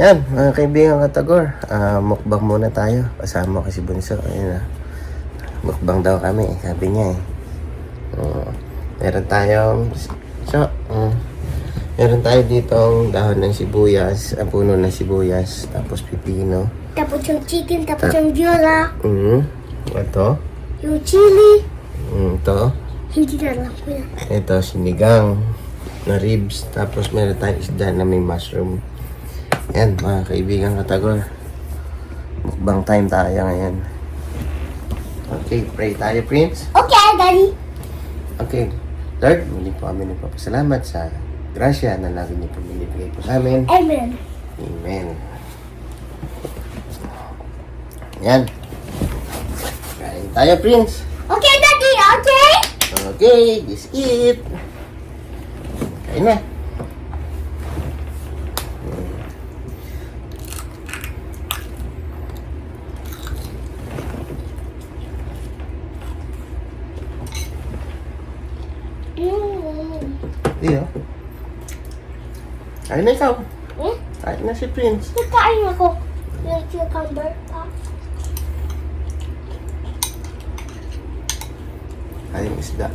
Yan, mga kaibigan katagor. Mukbang muna tayo. Kasama ko si Bunso. Ayun na. Mukbang daw kami. Sabi niya eh. Meron tayong... meron tayo ditong dahon ng sibuyas. Puno ng sibuyas. Tapos pipino. Tapos yung chicken, tapos yung viola. Ito. Yung chili. Ito. Hindi na lang ko yan. Ito, sinigang na ribs. Tapos meron tayong isda na may mushroom. Yan, mga kaibigan katagor. Mukbang time tayo ngayon. Okay, pray tayo, Prince. Okay, Daddy. Okay. Lord, muli po kami nagpapasalamat sa grasya na lagi niyo po binibigay po sa amin. Amen. Amen. Yan. Kain tayo, Prince. Okay, Daddy. Okay. Okay, just eat. Kain na. Iyo. Kain na ikaw. Kain na si Prince. Nagkain ako. Yung cucumber pa. Kain yung isda.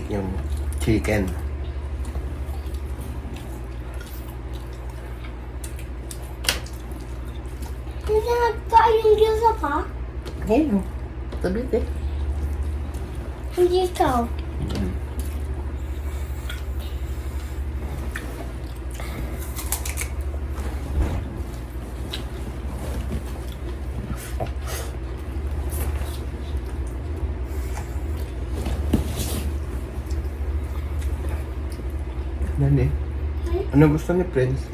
Yung chicken. Hindi na nagkain yung gyoza pa? Ayun. Tabi eh. Hindi ikaw. Nani? Ano gusto ni Prince?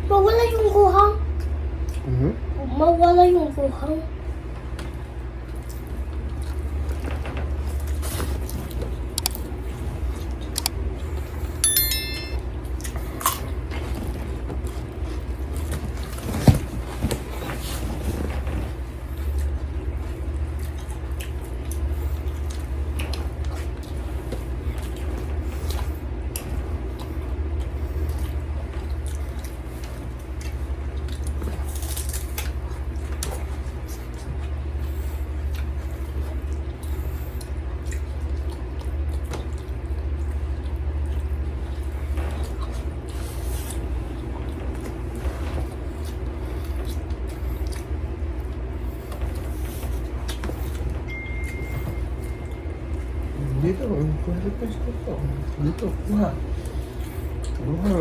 Mawala yung guhang. Mawala yung guhang. Dito, kuha Prince dito. Dito, kuha. Kuha.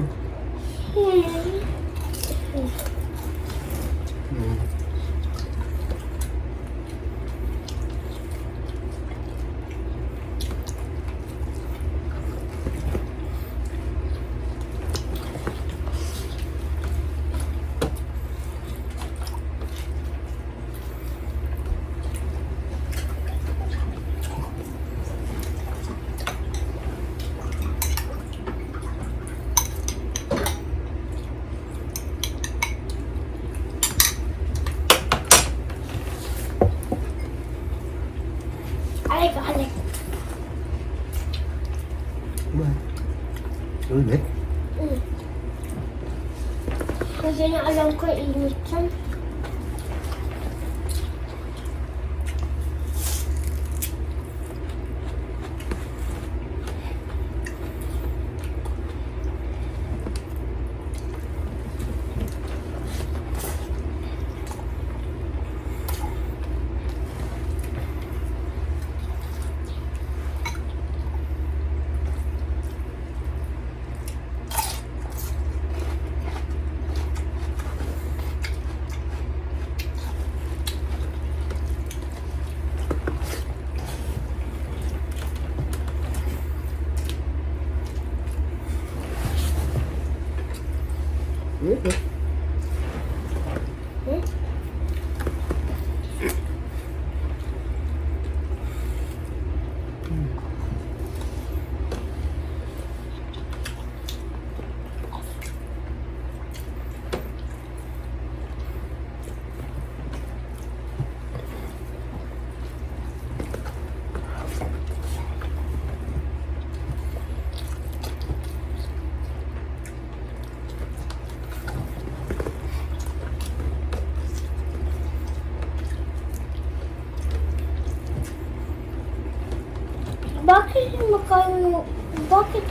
Alay ka, alay. Ulit? Kasi na alam ko init yan. Bakit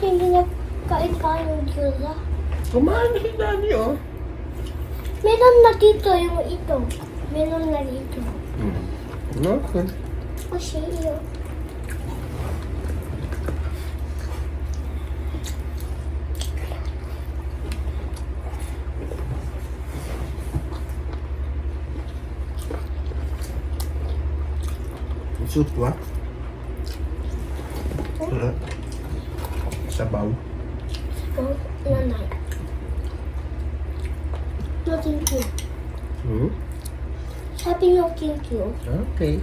hindi nagkain tayo ng gyoza? Kumain na si Daddy, oh. Meron na dito yung ito. Meron na dito. Okay. Kasi yun. Soup, wa? Sabaw. Oh, nanay. No, thank you. Sabi no, thank you. Okay.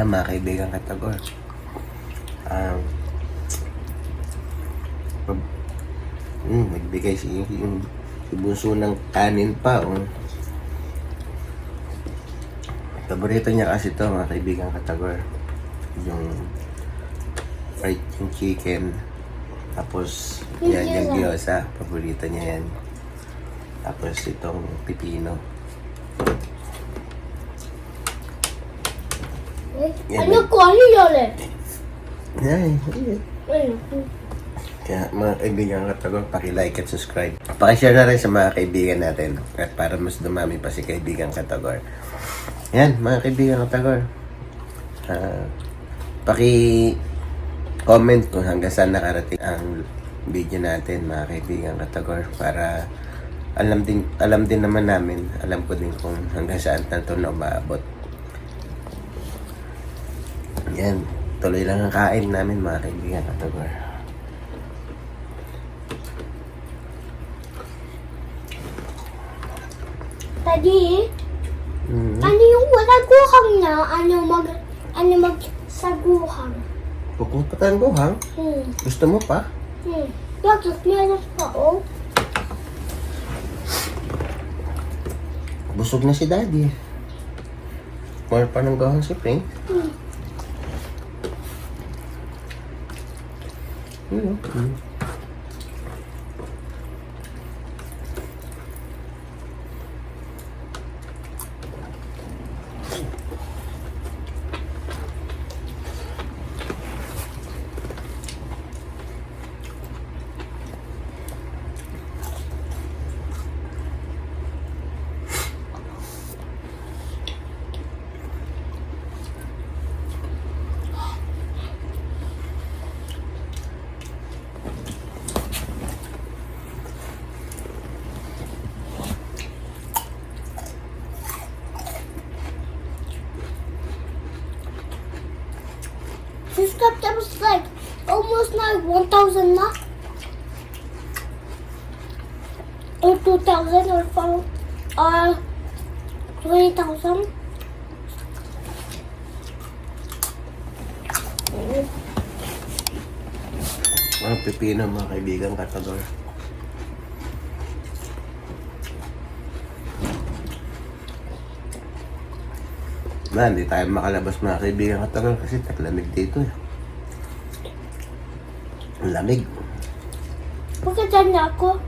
Mga kaibigan katagor. Nagbigay si bunso ng kanin pa. Paborito niya kasi ito, mga kaibigan katagor. Yung fried yung chicken. Tapos yan yung gyoza. Paborito niya yan. Tapos itong pipino. Yan, Ano ko? Ano yun eh? Yan. Ano? Kaya mga kaibigan katagor, paki-like at subscribe. Paki-share na rin sa mga kaibigan natin. At para mas dumami pa si kaibigan katagor. Yan, mga kaibigan katagor. Paki-comment kung hanggang saan nakarating ang video natin, mga kaibigan katagor. Para alam din naman namin, alam ko din kung hanggang saan ito na umaabot. Yan, tuloy lang ang kain namin, mga kaibigan katagor. Daddy, ano yung walang guhang na? Ano magsaguhang? Pupupatan ko, ha? Gusto mo pa? Bakit meron pa, oh? Busog na si Daddy. More pa ng gahang si Pink. was like almost like 1,000 na. Or 2,000 or 20,000. Ang pipino mga kaibigan katagor. Hindi tayo makalabas mga kaibigan katagor kasi taglamig dito eh. Ang lamig. Bakit dyan na ako?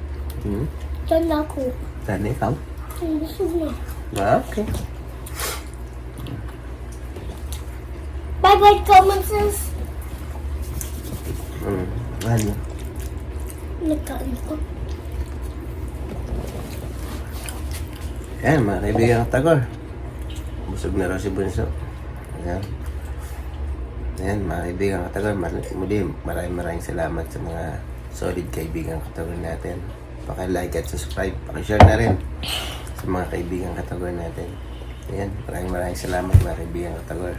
Hmm? Dyan na ako. Saan ikaw? Busog na. Okay. Bye-bye, common sense. Ano? Nagkain ko. Yan mga kaibigan katagor. Busog na raw si Bunso. Ayan. Ayan mga kaibigan katagor. Muli maraming salamat sa mga solid kaibigan katagor natin. Paki-like at subscribe. Paki-share na rin sa mga kaibigan katagor natin. Ayan. Maraming salamat mga kaibigan katagor.